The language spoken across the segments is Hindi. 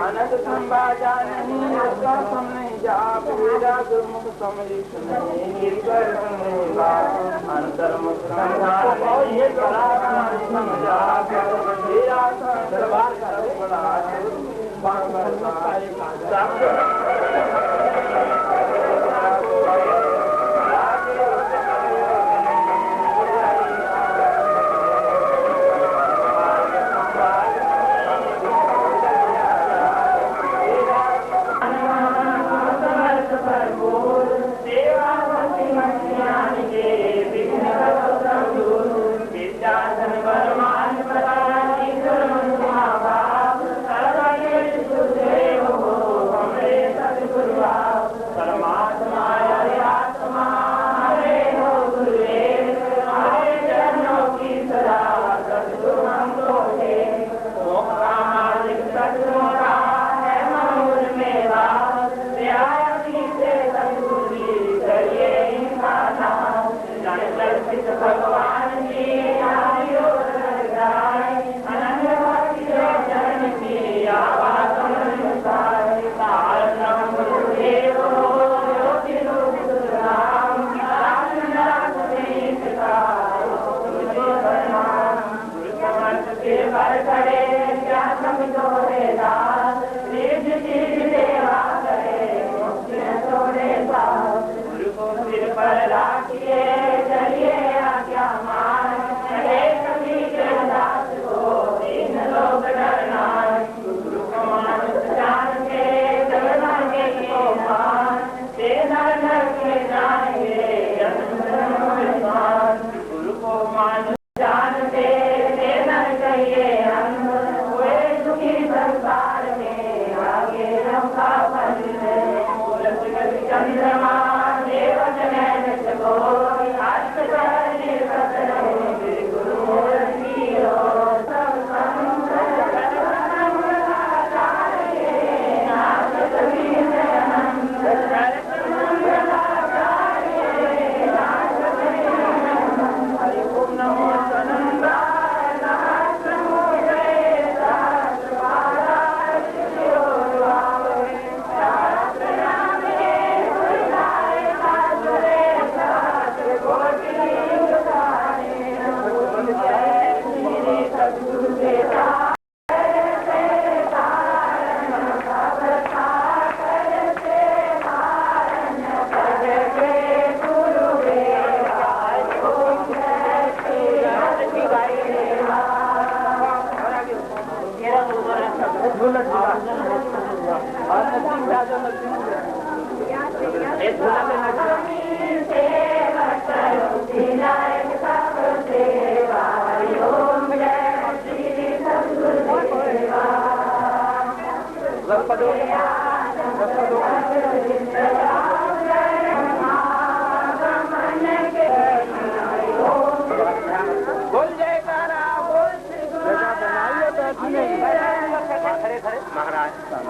अनंत संबाजा नहीं उसका सम नहीं जा पीड़ा गुरमुख समलित नहीं निर्भर होगा अंतर मुख संसार नहीं कलाकार समझा मेरा दरबार का बड़ा बांगर का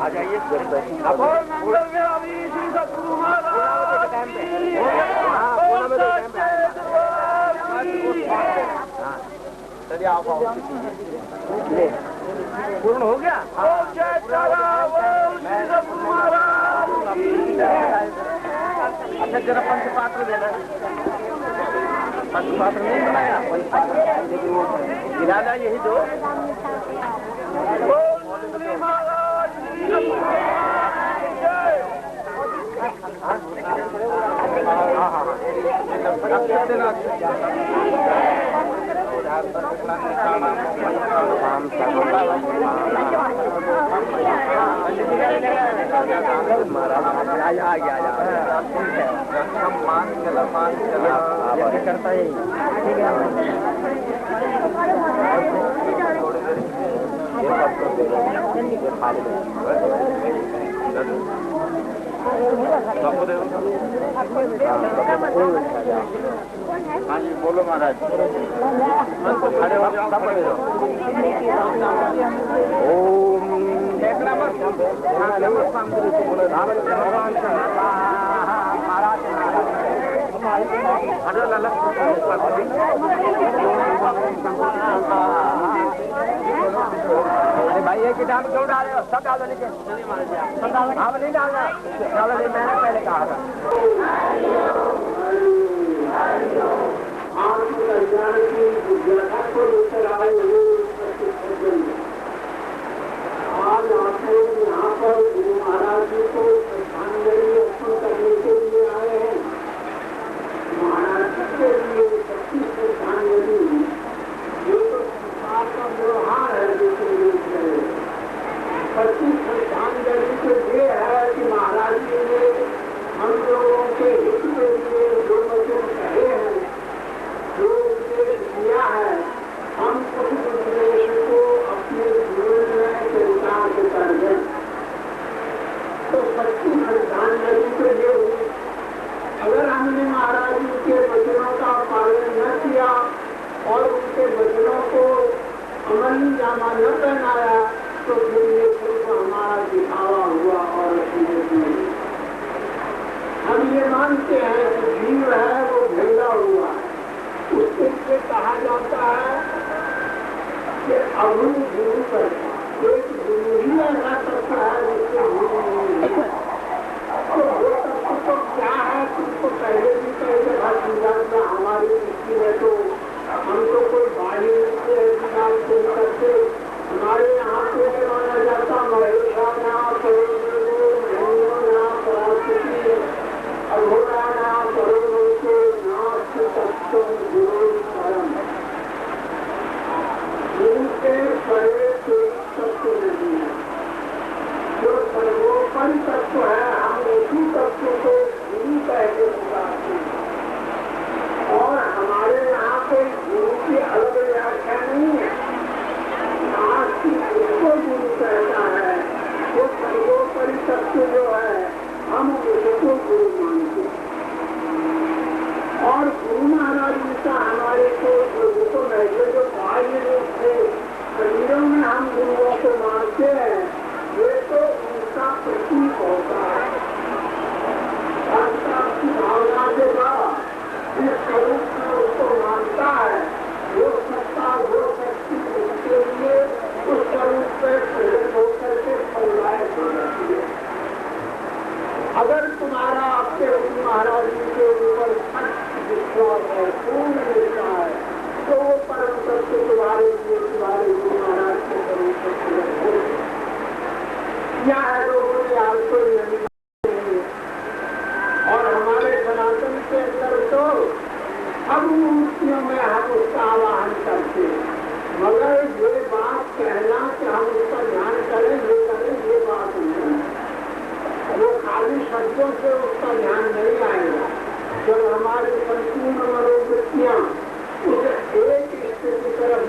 आ जाइए चलिए आप पूर्ण हो गया। अच्छा जरा पंचपात्र देना, पंचपात्र नहीं बनाया, इरादा यही दो। करता है हाँ जी बोलो महाराज। खड़े हो जाओ, सब खड़े हो। ओम अरे भाई एक ही डाल क्यों डाल रहे हो? सब डाल दो नीचे। आप नहीं डालना, डालो नहीं, मैंने पहले कहा था। कल्याण की जिज्ञासा को लेकर आए हुए आज आपको यहाँ पर गुरु महाराज जी को श्रद्धांजलि अर्पण करने के लिए आए हैं। महाराज जी के लिए सच्ची श्रद्धांजलि जो संसार का व्यवहार है, जो सच्ची श्रद्धांजलि तो ये है कि महाराज जी ने हम लोगों के हित के लिए जो वचन कहे हैं, जो उपदेश दिया है, हम उस उपदेश को अपने जीवन में चरितार्थ कर दें। तो सच्ची श्रद्धांजलि तो ये हुई। अगर हमने महाराज जी के वचनों का पालन न किया और उनके वचनों को अमली जामा न पहनाया तो फिर ये सिर्फ हमारा दिखावा हुआ और हम ये मानते हैं कि जीव है वो भेड़ा हुआ है। उसके लिए कहा जाता है कि अभू गुरु करता, एक गुरु ही ऐसा करता है जिससे गुरु नहीं है। तो वो तत्व तो क्या है, तुमको पहले भी कई जगह समझाना। हमारी दृष्टि में तो हम तो कोई बाहरी से करते, हमारे यहाँ पे माना जाता महेशाना अघोराना करोड़ों के नाथ तत्व गुरु परम। गुरु के परे तत्व नहीं है, जो सर्वोपरि तत्व है, हम उसी तत्व को गुरु कह के पुकारते हैं। और हमारे यहाँ पे गुरु की अलग व्याख्या नहीं है। उसको गुरु कहता है, वो सर्वोपरि तत्व जो है हम उसको गुरु मानते हैं। और गुरु महाराज जी का हमारे को जो बाह्य रूप से शरीरों में हम गुरुओं को मानते हैं, ये तो उनका प्रतीक होता है। की भावना के बाद जिस स्वरूप में उसको मानता है, वो सत्ता वो शक्ति उसके लिए उस स्वरूप में प्रेरित होकर के फलदायक हो जाती है। अगर तुम्हारा आपके गुरु महाराज जी के ऊपर विश्वास है, पूर्ण निष्ठा है, तो वो परम तत्व तुम्हारे लिए तुम्हारे गुरु महाराज के स्वरूप में क्या है, लोगों ने आपको नहीं। और हमारे सनातन के अंदर तो अब मूर्तियों में हम उसका आवाहन करते हैं, मगर ये बात कहना कि हम उसका ध्यान करें, ये बात नहीं। वो खाली शब्दों से उसका ध्यान नहीं आएगा। जब हमारी संपूर्ण मनोवृत्तियाँ उस एक हिस्से की तरफ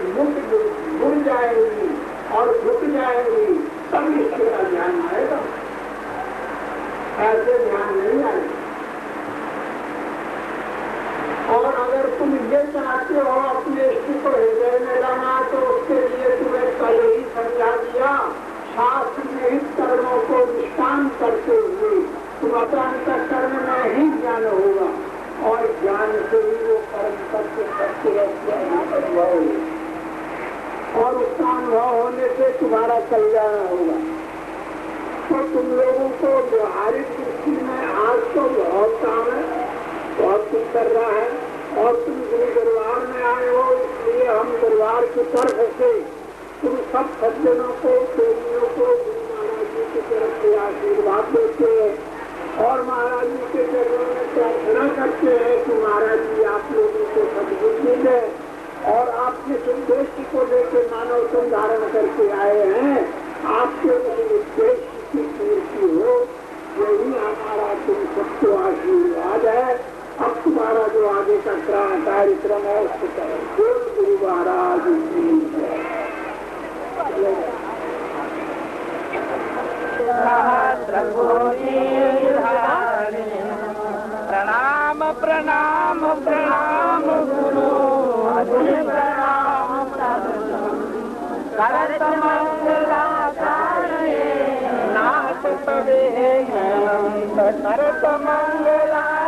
मुड़ जाएंगी और झुक जाएंगी, तब इसके का ध्यान आएगा, ऐसे ध्यान नहीं आएगा। और अगर तुम ये चाहते हो अपने इष्ट को हृदय में लाना, तो उसके लिए तुम्हें कल ही समझा दिया, शास्त्र निहित कर्मों को निष्काम करते हुए तुम अचानक कर्म में ही ज्ञान होगा, और ज्ञान से ही वो कर्म करके अनुभव, और उसका अनुभव होने से तुम्हारा कल्याण होगा। तो तुम लोगों को व्यवहारिक दृष्टि में आज तो बहुत काम है, बहुत कुछ कर रहा है, और तुम गुरु दरबार में आए हो, इसलिए हम दरबार की तरफ से तुम सब सज्जनों को, प्रेमियों को गुरु महाराज जी की तरफ से आशीर्वाद देते हैं और महाराज जी के चरणों में प्रार्थना करते हैं कि महाराज जी आप लोगों को सद्बुद्धि दें, और आप जिस उद्देश्य को लेकर मानव संधारण करके आए हैं, आपके उस उद्देश्य की पूर्ति हो, यही हमारा तुम सबको आशीर्वाद है। अब तुम्हारा जो आगे का कार्यक्रम है उसको करें। गुरु महाराज की जय। प्रणाम प्रणाम प्रणाम गुरु प्रणाम करत मंगलाचार्य नाथ तवे करत मंगलाचार्य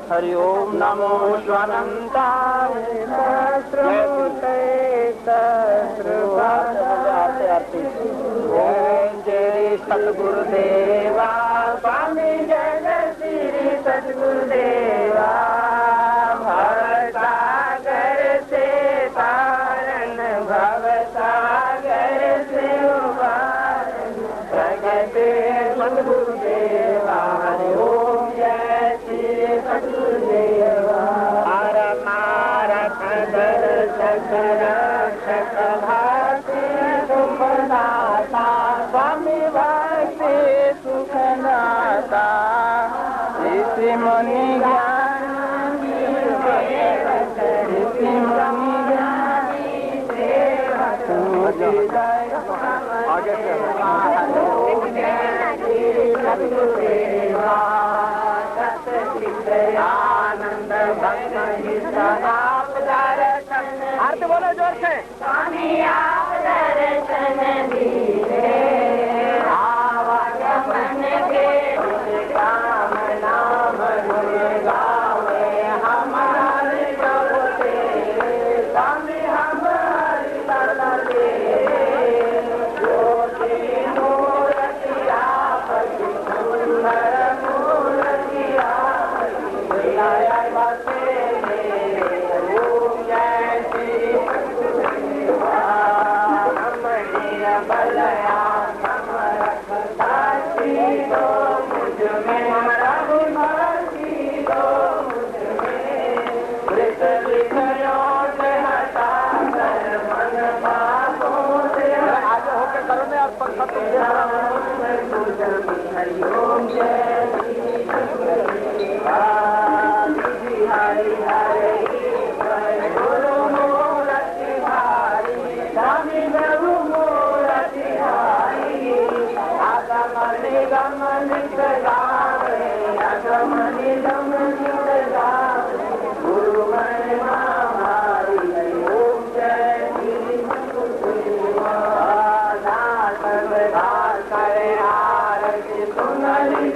हरि ओम नमो स्वानंताय ओम जय सतगुरुदेवा स्वामी जय श्री सतगुरुदेवा भवसागर से तारण भवसागर से उबारन प्रगटे सतगुरुदेवा हरि ओम जय श्री सतगुरुदेवा हर मारत दर्शक रक्षक भाति सुखदाता स्वामी भक्ति सुखदाता ऋषि मुनि ज्ञान ऋषि मुनि ज्ञानी आगे आनंद आरती बोलो जोर से स्वामी आप दर्शन दीजिए आवागमन के कामना गुण गावे हमारे गौते स्वामी हमारी तरले ज्योति मूर्ति आप सुंदर मूर्ति आप दया बसे बलया समरखता दो मुझ में प्रभु मर्जी दो मुझ में वृत विषयों से हटा कर मन पापों से आगे होके करो ने आप हरि ओम जय हरि हरि गुरु मूर्ति भारी स्वामी प्रभु गमनि गावे गमनि गमनि गावे गुरु महिमा हमारी हरि ओम जय श्री सतगुरुदेवा दास करे आरती सुनली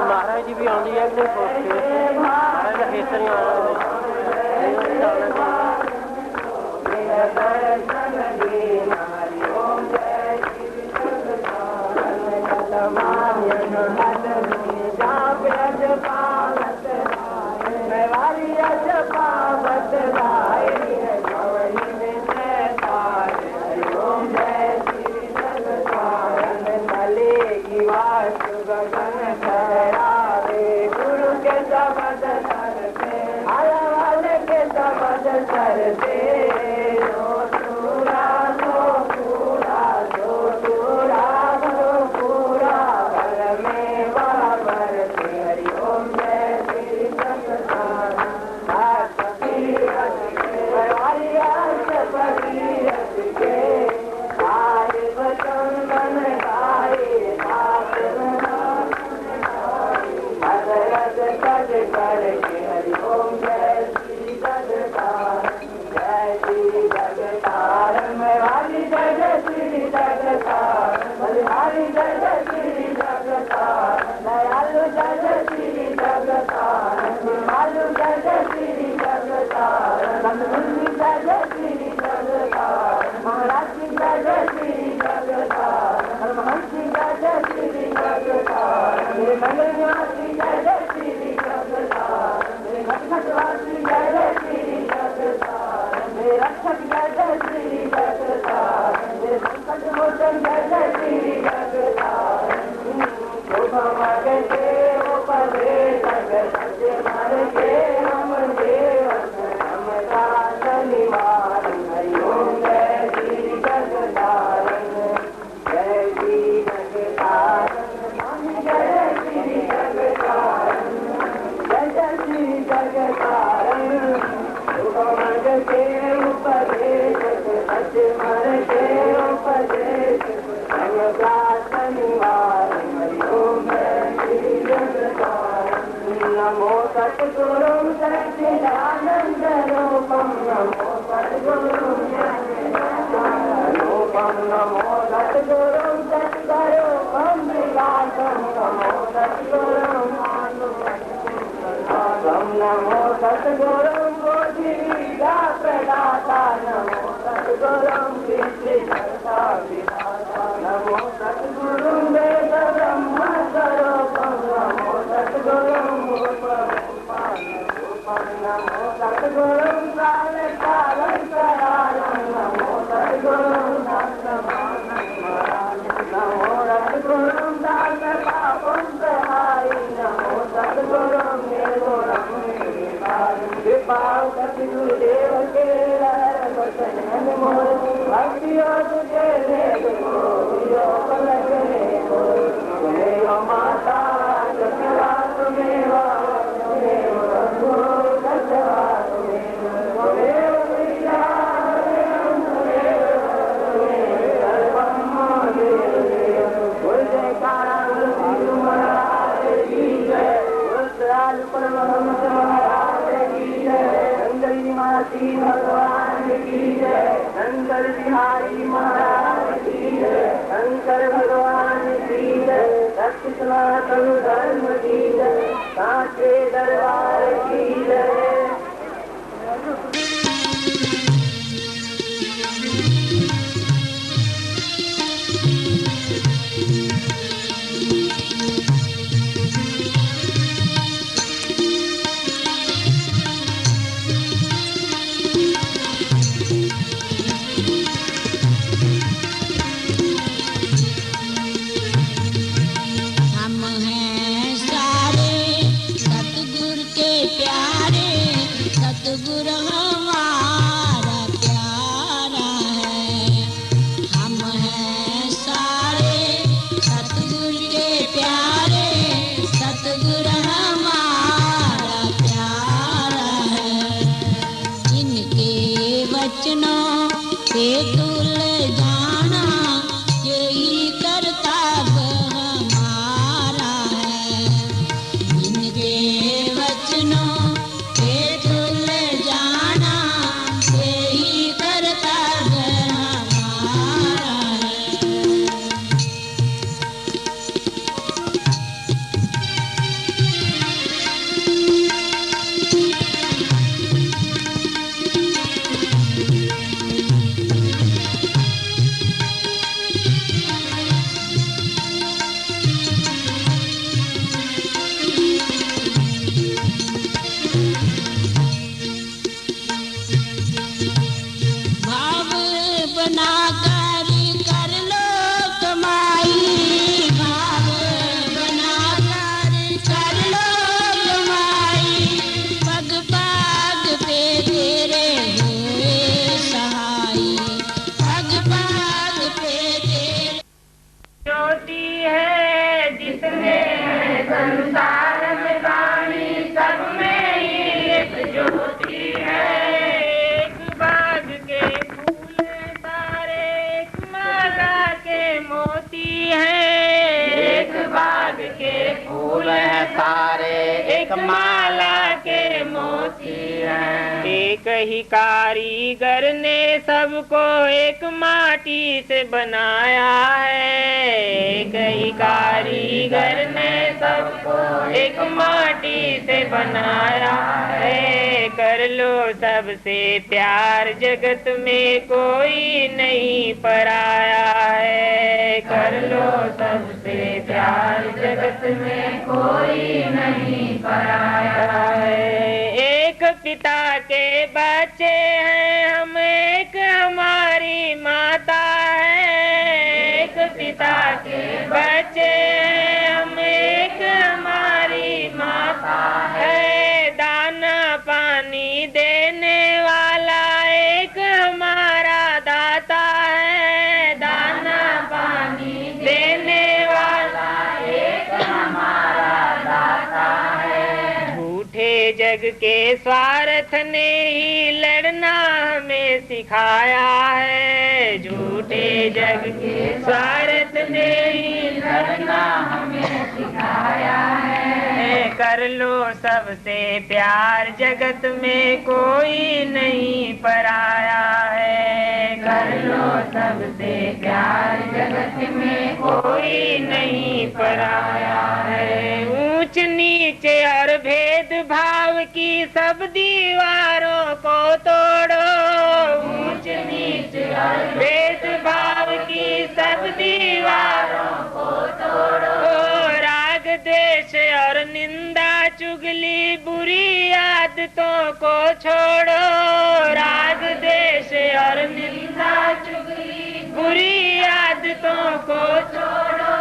महाराज जी भी आती है महाराज का खेतर हम हैं सारे सतगुर के प्यारे। वह सारे एक माला के मोती हैं। एक ही कारीगर ने सबको एक माटी से बनाया है। एक ही कारीगर ने सबको एक माटी से बनाया है। कर लो सबसे प्यार, जगत में कोई नहीं पराया है। कर लो सबसे प्यार, जगत में कोई नहीं पराया है। एक पिता के बच्चे हैं हम, एक हमारी माता है। एक पिता के बच्चे हैं हम, एक हमारी माता है। दाना पानी देने वाला एक हमारा दाता है। दाना पानी देने वाला एक हमारा दाता है। झूठे जग के स्वार्थ ने ही लड़ना हमें सिखाया है। झूठे जग के स्वार्थ ने ही लड़ना हमें सिखाया है। कर लो सबसे प्यार, जगत में कोई नहीं पराया है। कर लो सबसे प्यार, जगत में कोई नहीं पराया है। ऊंच नीचे और भेदभाव की सब दीवारों को तोड़ो। ऊंच नीचे और भेदभाव की सब दीवारों को तोड़ो। राग द्वेष और निंदा चुगली बुरी आदतों को छोड़ो। राग द्वेष और निंदा चुगली बुरी आदतों को छोड़ो।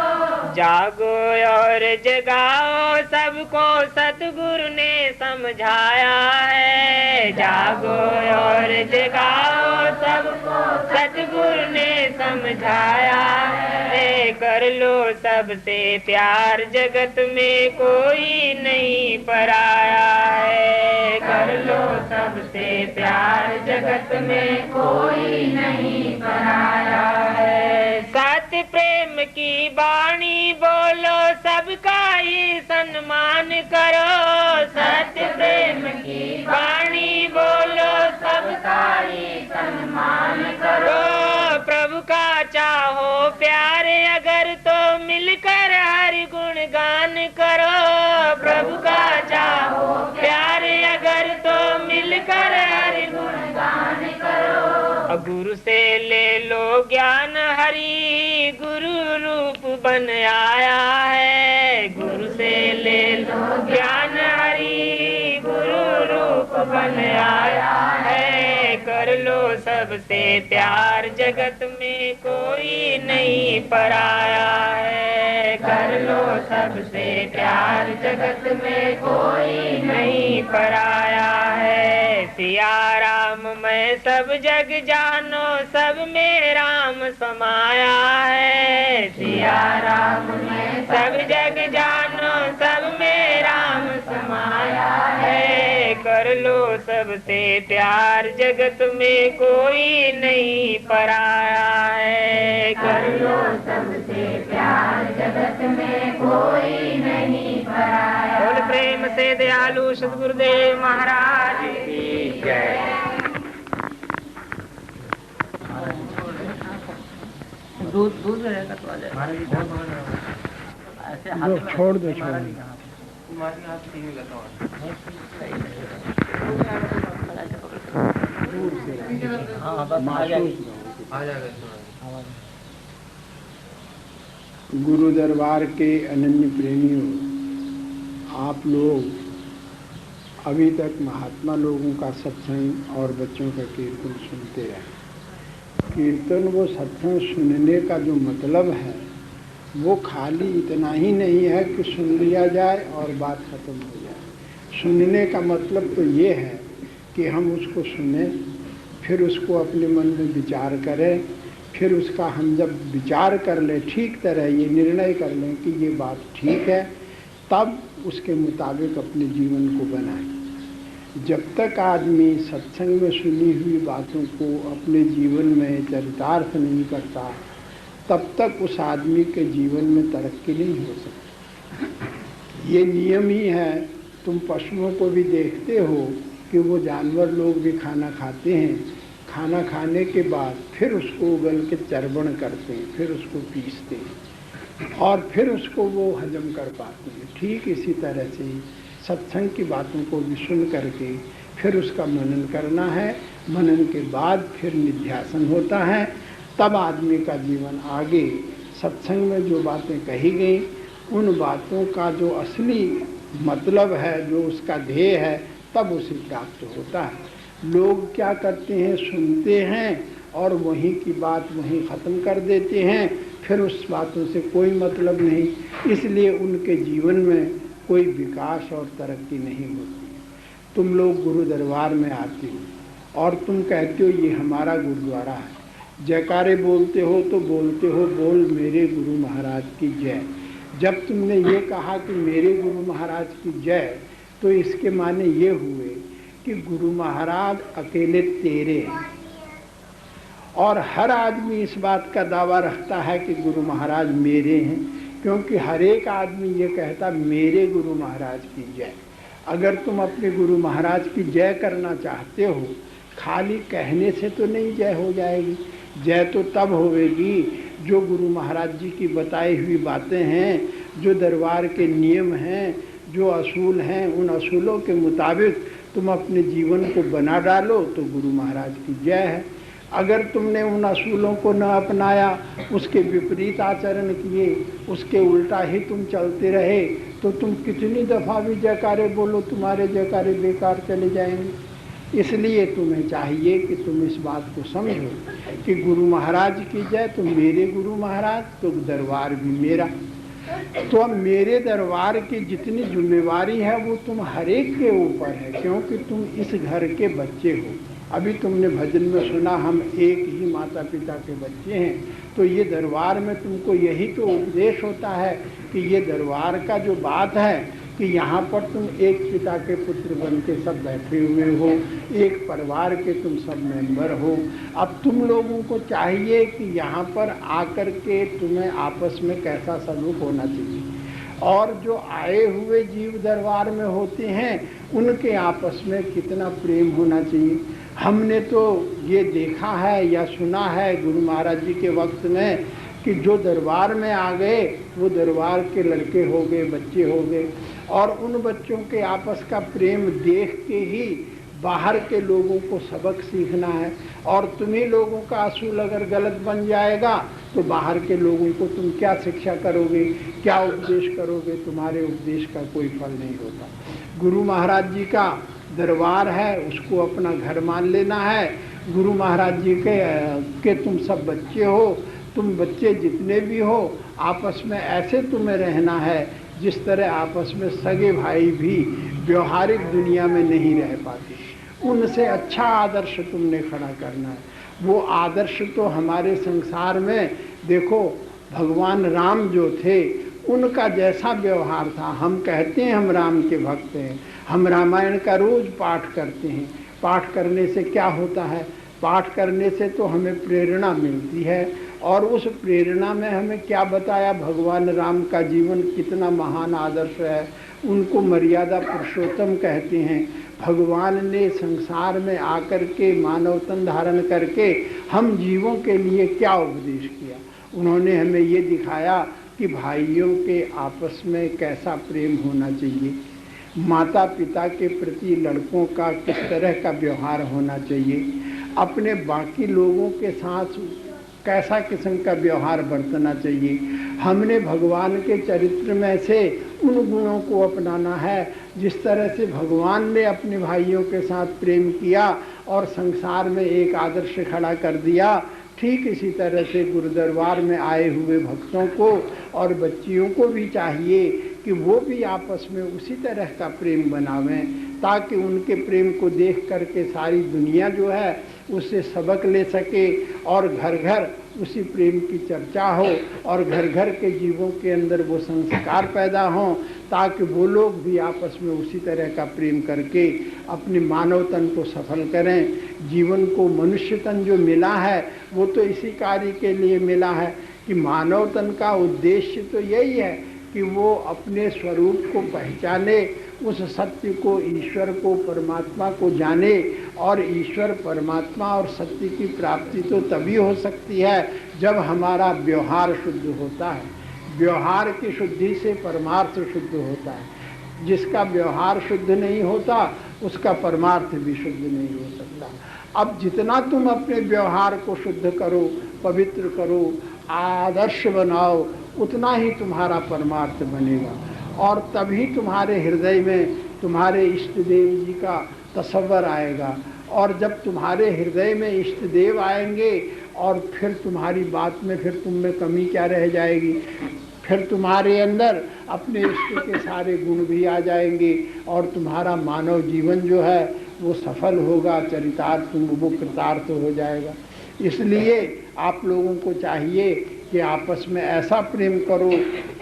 जागो और जगाओ, सबको सतगुरु ने समझाया है। जागो और जगाओ, सबको सतगुरु ने समझाया है। कर लो सबसे प्यार, जगत में कोई नहीं पराया है। कर लो सबसे प्यार, जगत में कोई नहीं पराया है। सत्य प्रेम की वाणी बोलो, सबका ही सम्मान करो। सत्य प्रेम की वाणी बोलो, सबका ही सम्मान करो। प्रभु का चाहो प्यार अगर तो मिलकर हरि गुण गान करो। प्रभु का चाहो प्यार अगर तो मिलकर हरि गुण गान करो। गुरु से ले लो ज्ञान, हरि गुरु रूप बन आया है। गुरु से ले लो ज्ञान, हरि गुरु रूप बन आया है। कर लो सबसे प्यार, जगत में कोई नहीं पराया है। कर लो सबसे प्यार, जगत में कोई नहीं पराया है। सिया राम मैं सब जग जानो, सब में राम समाया है। सिया राम मैं सब जग जानो, सब में राम समाया है। कर लो सबसे प्यार, जगत में कोई नहीं पराया है। कर लो सबसे प्यार, जगत में कोई नहीं पराया। बोल प्रेम से दयालु सद्गुरुदेव महाराज की जय। दूध रहेगा तो आ जाएगा। छोड़ दो छोड़ गुरु दरबार के अनन्य प्रेमियों, आप लोग अभी तक महात्मा लोगों का सत्संग और बच्चों का कीर्तन सुनते रहे। कीर्तन वो सत्संग सुनने का जो मतलब है वो खाली इतना ही नहीं है कि सुन लिया जाए और बात खत्म हो जाए। सुनने का मतलब तो ये है कि हम उसको सुने, फिर उसको अपने मन में विचार करें, फिर उसका हम जब विचार कर लें, ठीक तरह ये निर्णय कर लें कि ये बात ठीक है, तब उसके मुताबिक अपने जीवन को बनाएं। जब तक आदमी सत्संग में सुनी हुई बातों को अपने जीवन में चरितार्थ नहीं करता, तब तक उस आदमी के जीवन में तरक्की नहीं हो सकती। ये नियम ही है। तुम पशुओं को भी देखते हो कि वो जानवर लोग भी खाना खाते हैं, खाना खाने के बाद फिर उसको उगल के चर्वण करते हैं, फिर उसको पीसते हैं और फिर उसको वो हजम कर पाते हैं। ठीक इसी तरह से सत्संग की बातों को भी सुन करके फिर उसका मनन करना है। मनन के बाद फिर निध्यासन होता है। तब आदमी का जीवन आगे सत्संग में जो बातें कही गई उन बातों का जो असली मतलब है, जो उसका ध्येय है, तब उसे प्राप्त होता है। लोग क्या करते हैं, सुनते हैं और वहीं की बात वहीं ख़त्म कर देते हैं, फिर उस बातों से कोई मतलब नहीं, इसलिए उनके जीवन में कोई विकास और तरक्की नहीं होती। तुम लोग गुरु दरबार में आते हो और तुम कहते हो ये हमारा गुरुद्वारा है, जयकारे बोलते हो तो बोलते हो बोल मेरे गुरु महाराज की जय। जब तुमने ये कहा कि मेरे गुरु महाराज की जय, तो इसके माने ये हुए कि गुरु महाराज अकेले तेरे हैं। और हर आदमी इस बात का दावा रखता है कि गुरु महाराज मेरे हैं, क्योंकि हर एक आदमी ये कहता मेरे गुरु महाराज की जय। अगर तुम अपने गुरु महाराज की जय करना चाहते हो, खाली कहने से तो नहीं जय हो जाएगी। जय तो तब होगी जो गुरु महाराज जी की बताई हुई बातें हैं, जो दरबार के नियम हैं, जो असूल हैं, उन असूलों के मुताबिक तुम अपने जीवन को बना डालो तो गुरु महाराज की जय है। अगर तुमने उन असूलों को न अपनाया, उसके विपरीत आचरण किए, उसके उल्टा ही तुम चलते रहे, तो तुम कितनी दफ़ा भी जयकारे बोलो, तुम्हारे जयकारे बेकार चले जाएंगे। इसलिए तुम्हें चाहिए कि तुम इस बात को समझो कि गुरु महाराज की जय, तो मेरे गुरु महाराज, तो दरबार भी मेरा। तो अब मेरे दरबार की जितनी जिम्मेवारी है वो तुम हर एक के ऊपर है, क्योंकि तुम इस घर के बच्चे हो। अभी तुमने भजन में सुना हम एक ही माता पिता के बच्चे हैं, तो ये दरबार में तुमको यही तो उपदेश होता है कि ये दरबार का जो बात है कि यहाँ पर तुम एक पिता के पुत्र बन के सब बैठे हुए हो, एक परिवार के तुम सब मेंबर हो। अब तुम लोगों को चाहिए कि यहाँ पर आकर के तुम्हें आपस में कैसा सलूक होना चाहिए, और जो आए हुए जीव दरबार में होते हैं उनके आपस में कितना प्रेम होना चाहिए। हमने तो ये देखा है या सुना है गुरु महाराज जी के वक्त में कि जो दरबार में आ गए वो दरबार के लड़के हो गए, बच्चे हो गए, और उन बच्चों के आपस का प्रेम देख के ही बाहर के लोगों को सबक सीखना है। और तुम्ही लोगों का असूल अगर गलत बन जाएगा तो बाहर के लोगों को तुम क्या शिक्षा करोगे, क्या उपदेश करोगे, तुम्हारे उपदेश का कोई फल नहीं होता। गुरु महाराज जी का दरबार है, उसको अपना घर मान लेना है। गुरु महाराज जी के तुम सब बच्चे हो, तुम बच्चे जितने भी हो आपस में ऐसे तुम्हें रहना है जिस तरह आपस में सगे भाई भी व्यवहारिक दुनिया में नहीं रह पाते। उनसे अच्छा आदर्श तुमने खड़ा करना है। वो आदर्श तो हमारे संसार में देखो, भगवान राम जो थे उनका जैसा व्यवहार था। हम कहते हैं हम राम के भक्त हैं, हम रामायण का रोज़ पाठ करते हैं। पाठ करने से क्या होता है? पाठ करने से तो हमें प्रेरणा मिलती है, और उस प्रेरणा में हमें क्या बताया, भगवान राम का जीवन कितना महान आदर्श है। उनको मर्यादा पुरुषोत्तम कहते हैं। भगवान ने संसार में आकर के मानव तन धारण करके हम जीवों के लिए क्या उपदेश किया। उन्होंने हमें ये दिखाया कि भाइयों के आपस में कैसा प्रेम होना चाहिए, माता पिता के प्रति लड़कों का किस तरह का व्यवहार होना चाहिए, अपने बाकी लोगों के साथ कैसा किस्म का व्यवहार बरतना चाहिए। हमने भगवान के चरित्र में से उन गुणों को अपनाना है जिस तरह से भगवान ने अपने भाइयों के साथ प्रेम किया और संसार में एक आदर्श खड़ा कर दिया। ठीक इसी तरह से गुरु दरबार में आए हुए भक्तों को और बच्चियों को भी चाहिए कि वो भी आपस में उसी तरह का प्रेम बनावें, ताकि उनके प्रेम को देख करके सारी दुनिया जो है उससे सबक ले सके, और घर घर उसी प्रेम की चर्चा हो, और घर घर के जीवों के अंदर वो संस्कार पैदा हों, ताकि वो लोग भी आपस में उसी तरह का प्रेम करके अपने मानव तन को सफल करें। जीवन को मनुष्य तन जो मिला है वो तो इसी कार्य के लिए मिला है कि मानव तन का उद्देश्य तो यही है कि वो अपने स्वरूप को पहचाने, उस सत्य को, ईश्वर को, परमात्मा को जाने। और ईश्वर, परमात्मा और सत्य की प्राप्ति तो तभी हो सकती है जब हमारा व्यवहार शुद्ध होता है। व्यवहार की शुद्धि से परमार्थ शुद्ध होता है। जिसका व्यवहार शुद्ध नहीं होता उसका परमार्थ भी शुद्ध नहीं हो सकता। अब जितना तुम अपने व्यवहार को शुद्ध करो, पवित्र करो, आदर्श बनाओ, उतना ही तुम्हारा परमार्थ बनेगा। और तभी तुम्हारे हृदय में तुम्हारे इष्ट देव जी का तसव्वुर आएगा। और जब तुम्हारे हृदय में इष्ट देव आएंगे और फिर तुम्हारी बात में, फिर तुम में कमी क्या रह जाएगी? फिर तुम्हारे अंदर अपने इष्ट के सारे गुण भी आ जाएंगे और तुम्हारा मानव जीवन जो है वो सफल होगा, चरितार्थ, वो कृतार्थ हो जाएगा। इसलिए आप लोगों को चाहिए कि आपस में ऐसा प्रेम करो,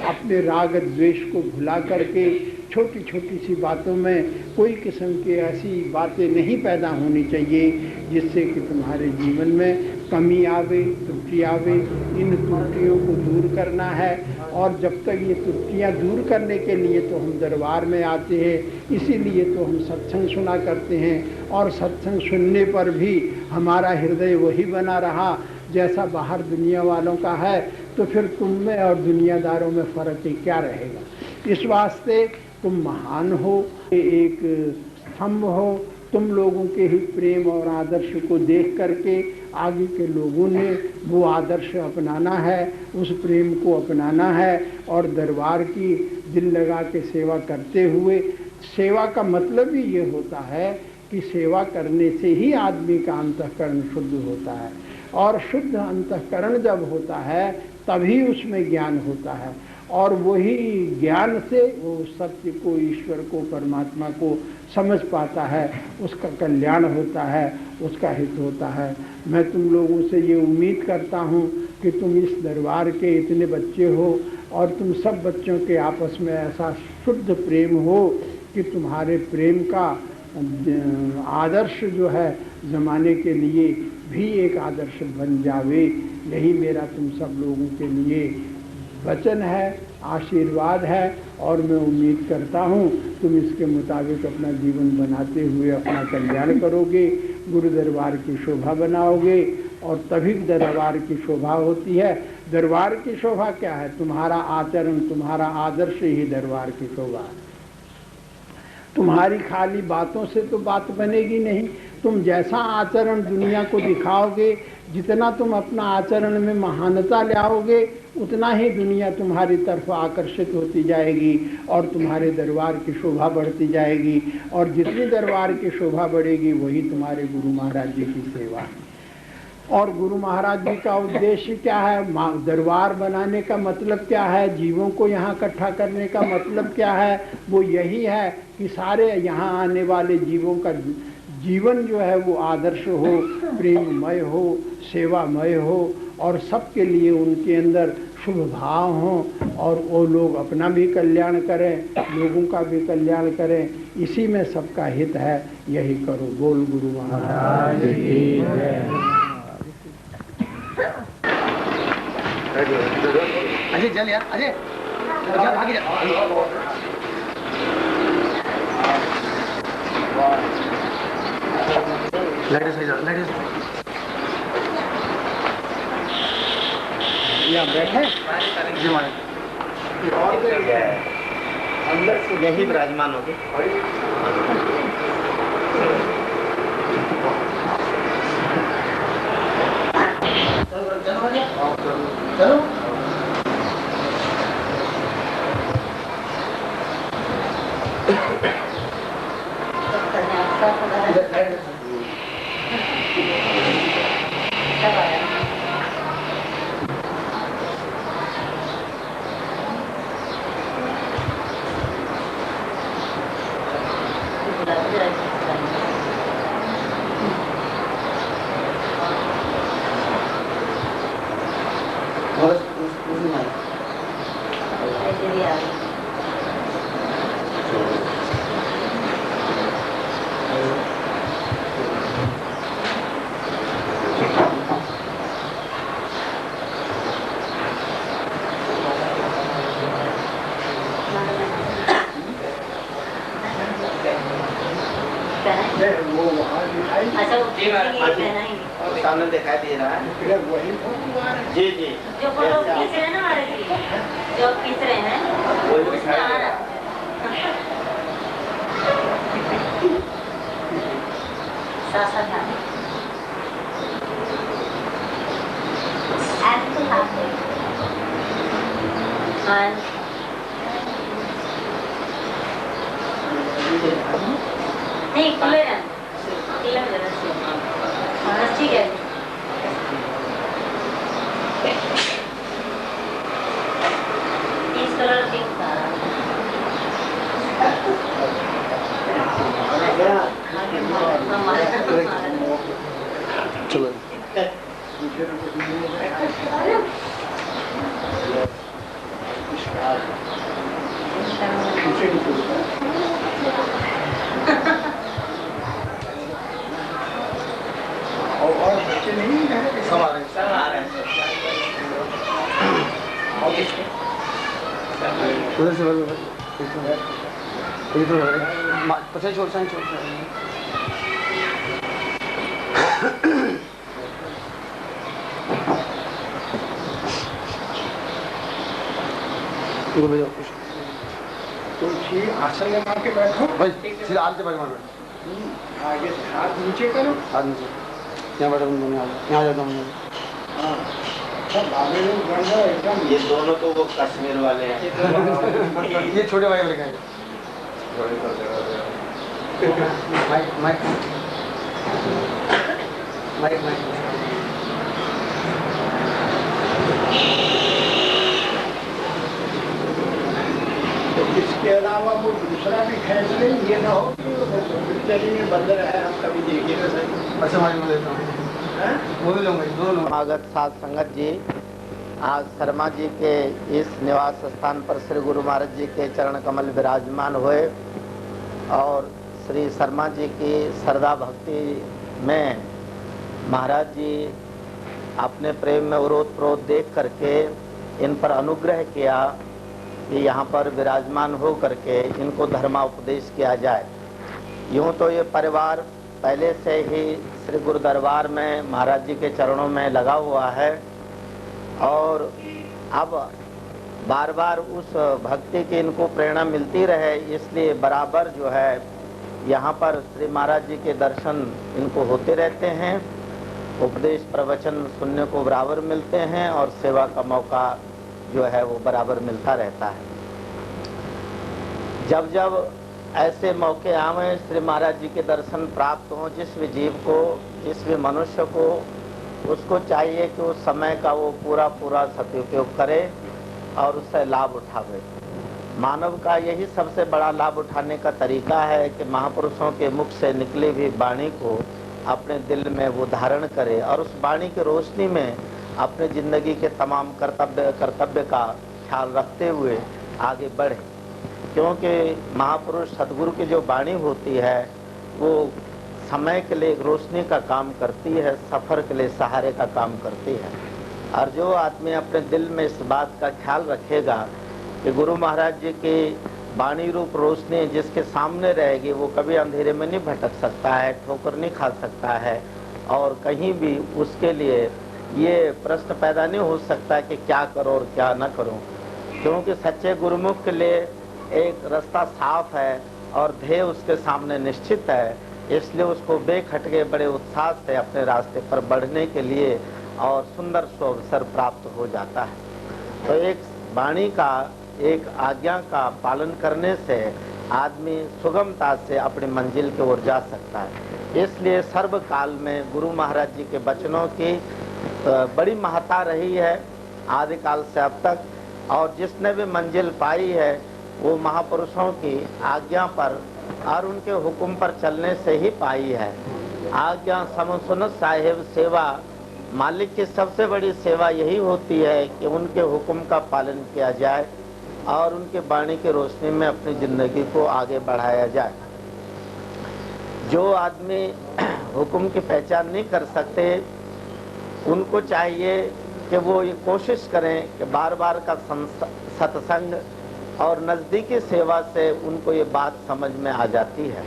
अपने राग द्वेष को भुला करके छोटी छोटी सी बातों में कोई किस्म की ऐसी बातें नहीं पैदा होनी चाहिए जिससे कि तुम्हारे जीवन में कमी आवे, त्रुटि आवे। इन त्रुटियों को दूर करना है। और जब तक ये त्रुटियां दूर करने के लिए तो हम दरबार में आते हैं, इसीलिए तो हम सत्संग सुना करते हैं। और सत्संग सुनने पर भी हमारा हृदय वही बना रहा जैसा बाहर दुनिया वालों का है, तो फिर तुम में और दुनियादारों में फ़र्क ही क्या रहेगा। इस वास्ते तुम महान हो, एक स्तंभ हो। तुम लोगों के ही प्रेम और आदर्श को देख करके आगे के लोगों ने वो आदर्श अपनाना है, उस प्रेम को अपनाना है और दरबार की दिल लगा के सेवा करते हुए। सेवा का मतलब ही ये होता है कि सेवा करने से ही आदमी का अंतःकरण शुद्ध होता है। और शुद्ध अंतःकरण जब होता है तभी उसमें ज्ञान होता है। और वही ज्ञान से वो सत्य को, ईश्वर को, परमात्मा को समझ पाता है, उसका कल्याण होता है, उसका हित होता है। मैं तुम लोगों से ये उम्मीद करता हूँ कि तुम इस दरबार के इतने बच्चे हो और तुम सब बच्चों के आपस में ऐसा शुद्ध प्रेम हो कि तुम्हारे प्रेम का आदर्श जो है ज़माने के लिए भी एक आदर्श बन जावे। यही मेरा तुम सब लोगों के लिए वचन है, आशीर्वाद है। और मैं उम्मीद करता हूँ तुम इसके मुताबिक अपना जीवन बनाते हुए अपना कल्याण करोगे, गुरु दरबार की शोभा बनाओगे। और तभी दरबार की शोभा होती है। दरबार की शोभा क्या है? तुम्हारा आचरण, तुम्हारा आदर्श ही दरबार की शोभा है। तुम्हारी खाली बातों से तो बात बनेगी नहीं। तुम जैसा आचरण दुनिया को दिखाओगे, जितना तुम अपना आचरण में महानता लाओगे, उतना ही दुनिया तुम्हारी तरफ आकर्षित होती जाएगी और तुम्हारे दरबार की शोभा बढ़ती जाएगी। और जितनी दरबार की शोभा बढ़ेगी वही तुम्हारे गुरु महाराज जी की सेवा है। और गुरु महाराज जी का उद्देश्य क्या है? दरबार बनाने का मतलब क्या है? जीवों को यहाँ इकट्ठा करने का मतलब क्या है? वो यही है कि सारे यहाँ आने वाले जीवों का जीवन जो है वो आदर्श हो, प्रेममय हो, सेवामय हो और सबके लिए उनके अंदर शुभ भाव हो और वो लोग अपना भी कल्याण करें, लोगों का भी कल्याण करें। इसी में सबका हित है। यही करो। बोल गुरु महाराज की जय। अजय चल यार, अजय आगे जा। यहाँ बैठे जी महाराज, अंदर से यही विराजमान होगी। चलो अच्छा वो पहनाएंगे सामने दिखाई दे रहा है जी जी जो फोटो खींच रहे हैं ना हमारे लिए जो खींच रहे हैं वही उसमें दिखाई आ दे रहा रहा है साथ साथ नहीं खुले ठीक है इस कलर दिखता चलो और बच्चे नहीं है सब आ रहे हैं सब आ रहे हैं उधर से बोलो पछाई छोड़ साइन छोड़ इनको भेजो तो ठीक आसन लगा के बैठो भाई सीधा आगे बैठ बैठ आगे से हाथ नीचे करो आदमी से यहाँ बैठो तुम दोनों यहाँ जाता हूँ हाँ सब आगे लोग बन जाओ एकदम ये दोनों तो वो कश्मीर वाले हैं ये छोटे भाई लेके आए माइक माइक माइक माइक इसके अलावा वो दूसरा भी खेच ले ये ना हो कि बिल्कुल में बंद रहे हम कभी देखे ना सही अच्छा भाई मैं लेता हूँ वो भी लूँगा दो लूँगा समागत साध संगत जी आज शर्मा जी के इस निवास स्थान पर श्री गुरु महाराज जी के चरण कमल विराजमान हुए और श्री शर्मा जी की श्रद्धा भक्ति में महाराज जी अपने प्रेम में ओरोत प्रोत देख करके इन पर अनुग्रह किया कि यहाँ पर विराजमान हो करके इनको धर्माउपदेश किया जाए। यूँ तो ये परिवार पहले से ही श्री गुरु दरबार में महाराज जी के चरणों में लगा हुआ है और अब बार बार उस भक्ति की इनको प्रेरणा मिलती रहे, इसलिए बराबर जो है यहाँ पर श्री महाराज जी के दर्शन इनको होते रहते हैं, उपदेश प्रवचन सुनने को बराबर मिलते हैं और सेवा का मौका जो है वो बराबर मिलता रहता है। जब जब ऐसे मौके आवे श्री महाराज जी के दर्शन प्राप्त हों, जिस भी जीव को जिस भी मनुष्य को उसको चाहिए कि उस समय का वो पूरा पूरा सदुपयोग करे और उससे लाभ उठावे। मानव का यही सबसे बड़ा लाभ उठाने का तरीका है कि महापुरुषों के मुख से निकली हुई वाणी को अपने दिल में वो धारण करे और उस वाणी की रोशनी में अपने जिंदगी के तमाम कर्तव्य का ख्याल रखते हुए आगे बढ़े। क्योंकि महापुरुष सदगुरु की जो वाणी होती है वो समय के लिए रोशनी का काम करती है, सफर के लिए सहारे का काम करती है। और जो आदमी अपने दिल में इस बात का ख्याल रखेगा कि गुरु महाराज जी की वाणी रूप रोशनी जिसके सामने रहेगी वो कभी अंधेरे में नहीं भटक सकता है, ठोकर नहीं खा सकता है और कहीं भी उसके लिए ये प्रश्न पैदा नहीं हो सकता कि क्या करो और क्या न करो। क्योंकि सच्चे गुरुमुख के लिए एक रास्ता साफ है और ध्येय उसके सामने निश्चित है, इसलिए उसको बेखटके बड़े उत्साह से अपने रास्ते पर बढ़ने के लिए और सुंदर अवसर प्राप्त हो जाता है। तो एक वाणी का एक आज्ञा का पालन करने से आदमी सुगमता से अपनी मंजिल की ओर जा सकता है। इसलिए सर्वकाल में गुरु महाराज जी के वचनों की बड़ी महत्ता रही है आदिकाल से अब तक, और जिसने भी मंजिल पाई है वो महापुरुषों की आज्ञा पर और उनके हुक्म पर चलने से ही पाई है। आज्ञा समसुन साहिब सेवा, मालिक की सबसे बड़ी सेवा यही होती है कि उनके हुक्म का पालन किया जाए और उनके वाणी की रोशनी में अपनी जिंदगी को आगे बढ़ाया जाए। जो आदमी हुक्म की पहचान नहीं कर सकते उनको चाहिए कि वो ये कोशिश करें कि बार बार का सत्संग और नज़दीकी सेवा से उनको ये बात समझ में आ जाती है।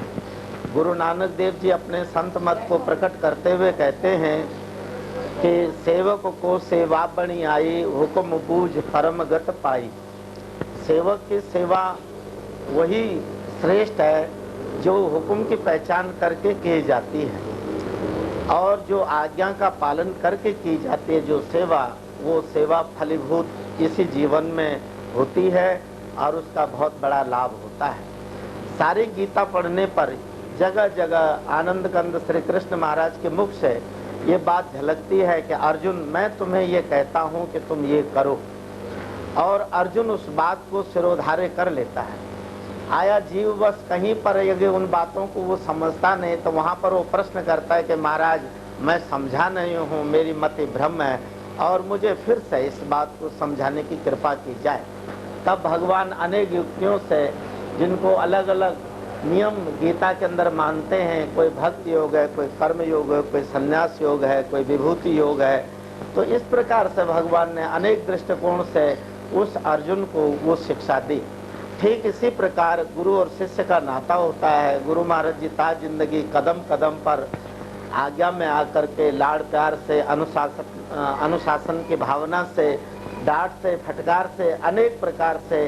गुरु नानक देव जी अपने संत मत को प्रकट करते हुए कहते हैं कि सेवक को सेवा बनी आई, हुक्म बूझ परम गत पाई। सेवक की सेवा वही श्रेष्ठ है जो हुक्म की पहचान करके की जाती है, और जो आज्ञा का पालन करके की जाती है जो सेवा, वो सेवा फलीभूत इसी जीवन में होती है और उसका बहुत बड़ा लाभ होता है। सारी गीता पढ़ने पर जगह जगह आनंद कंद श्री कृष्ण महाराज के मुख से ये बात झलकती है कि अर्जुन, मैं तुम्हें ये कहता हूँ कि तुम ये करो, और अर्जुन उस बात को सिरोधार्य कर लेता है। आया जीव बस कहीं पर यदि उन बातों को वो समझता नहीं तो वहाँ पर वो प्रश्न करता है कि महाराज मैं समझा नहीं हूँ, मेरी मति भ्रम है और मुझे फिर से इस बात को समझाने की कृपा की जाए। तब भगवान अनेक युक्तियों से, जिनको अलग अलग नियम गीता के अंदर मानते हैं, कोई भक्ति योग है, कोई कर्म योग है, कोई संन्यास योग है, कोई विभूति योग है, तो इस प्रकार से भगवान ने अनेक दृष्टिकोण से उस अर्जुन को वो शिक्षा दी। ठीक इसी प्रकार गुरु और शिष्य का नाता होता है। गुरु महाराज जी ता जिंदगी कदम कदम पर आज्ञा में आकर के लाड़ प्यार से, अनुशासन की भावना से, डांट से, फटकार से, अनेक प्रकार से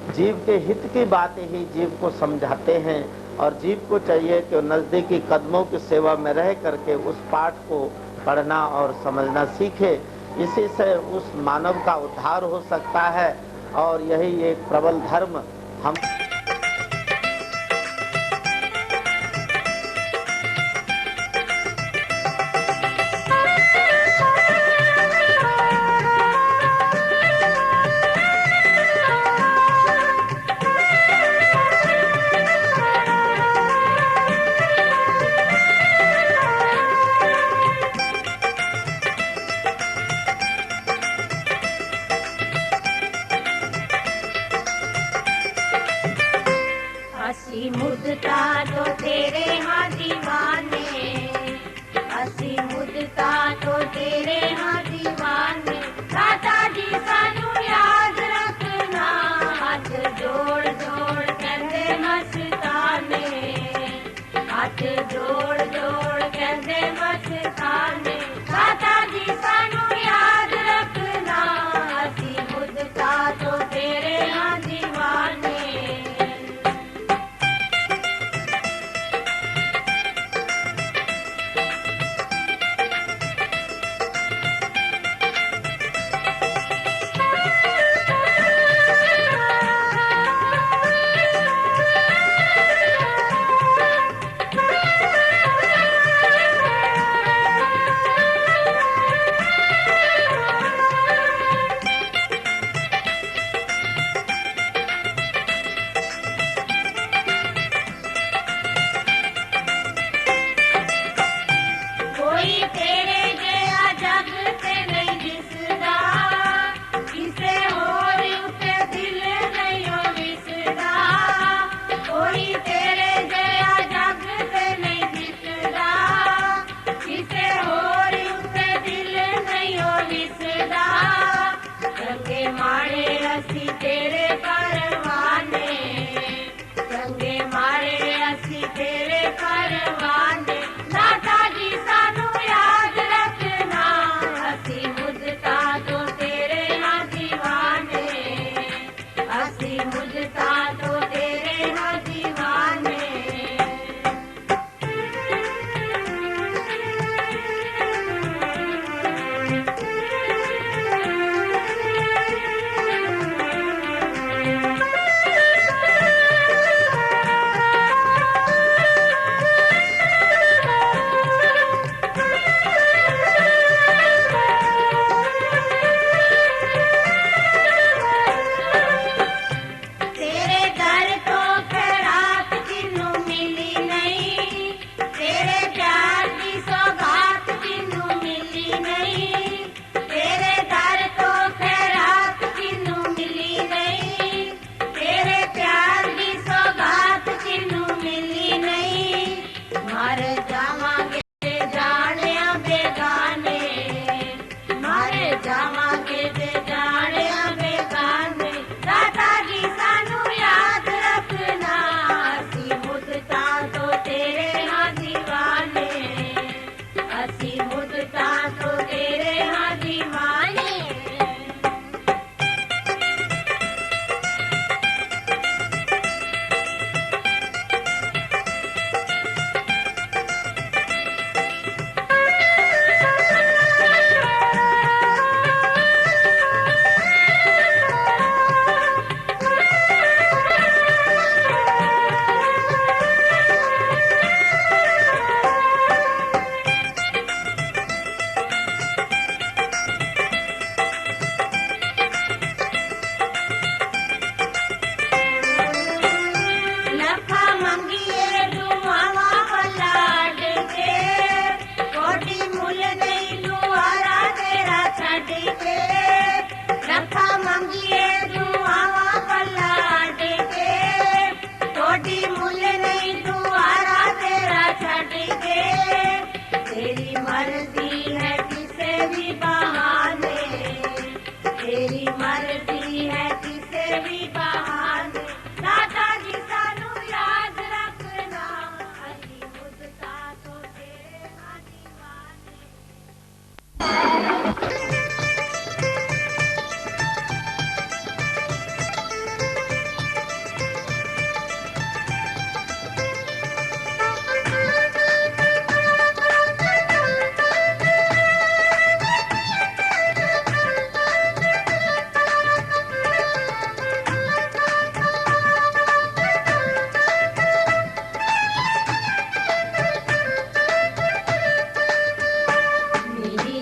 जीव के हित की बात ही जीव को समझाते हैं, और जीव को चाहिए कि नजदीकी कदमों की सेवा में रह करके उस पाठ को पढ़ना और समझना सीखे। इसी से उस मानव का उद्धार हो सकता है, और यही एक प्रबल धर्म हम हसी मुद्दा तो तेरे हाँ दीवाने, हसी मुद्दा तो तेरे हाँ दीवाने। दादा जी सानू याद रखना, हाथ जोड़ जोड़ कहंदे मस्ताने, हाथ जोड़ जोड़ कहंदे मस्ताने। दादा जी सानू याद रखना, हसी मुद्दा तो तेरे हाँ दीवाने। तेरी मर्जी है किसे भी बहाने दादा जी सानू याद रखना अली मुद्दा तो तेरा दीवाने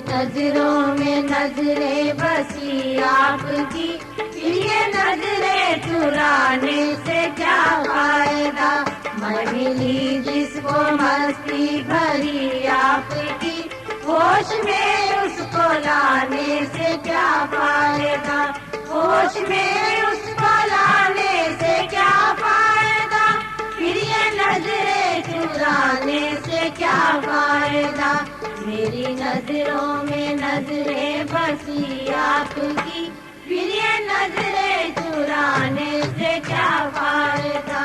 नजरों में नजरें बसी आपकी ये नजरें चुराने से क्या फायदा मैं मिली जिसको मस्ती भरी आपकी होश में उसको लाने से क्या फायदा होश में उसको लाने से क्या फायदा फिर ये नजरें चुराने से क्या फायदा मेरी नजरों में नजरें बसी आपकी फिर ये नजरें चुराने से क्या फायदा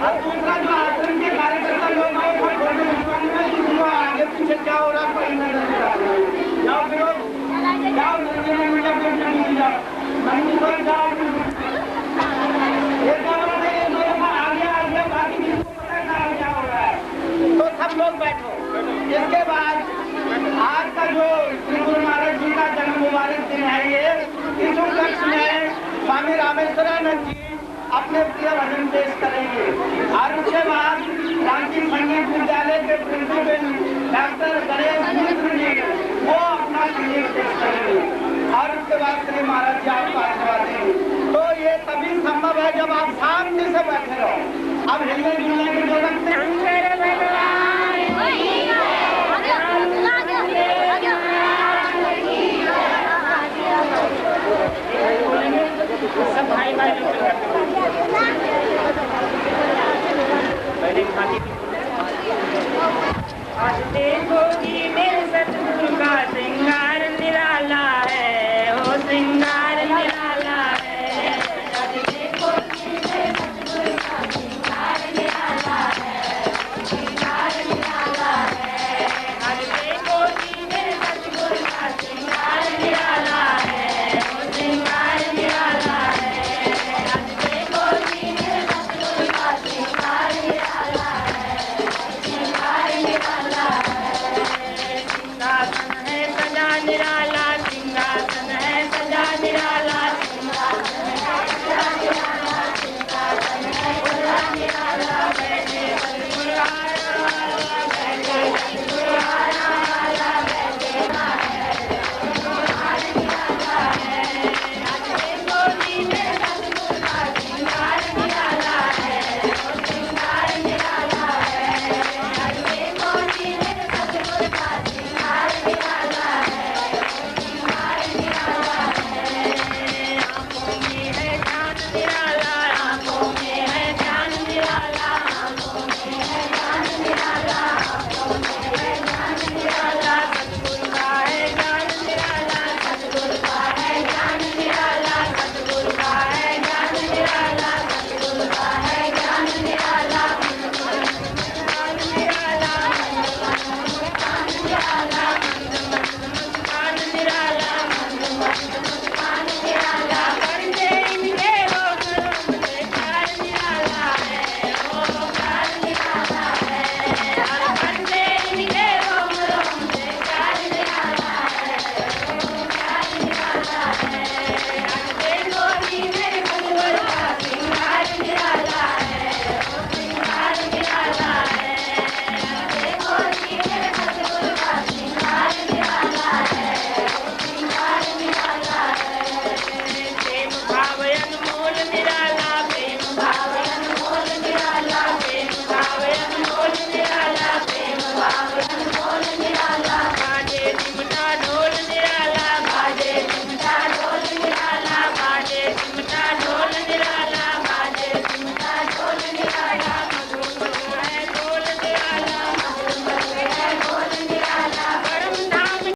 और दूसरा जो आश्रम के कार्यकर्ता लोग हैं वो छोटे दुकान में जो आगे पीछे क्या हो रहा है कोई नजर नहीं आ रहा। जाओ फिर जाओ नजर में मिला फिर नहीं जाओ मंदिर पर जाओ। ये कमरा में ये लोग आगे आगे बाकी किसी को पता नहीं क्या हो रहा है। तो सब लोग बैठो। इसके बाद आज का जो श्री गुरु महाराज जी का जन्म मुबारक दिन है ये इस उपलक्ष्य में स्वामी रामेश्वरानंद जी अपने प्रिय भजन पेश करेंगे और उसके बाद रांची संगीत विद्यालय के प्रिंसिपल डॉक्टर गणेश मिश्र जी वो अपना संगीत पेश करेंगे और उसके बाद श्री महाराज जी आपको आशीर्वाद देंगे। तो ये तभी संभव है जब आप शांति से बैठे रहो। अब हिलने जुलने की जरूरत नहीं।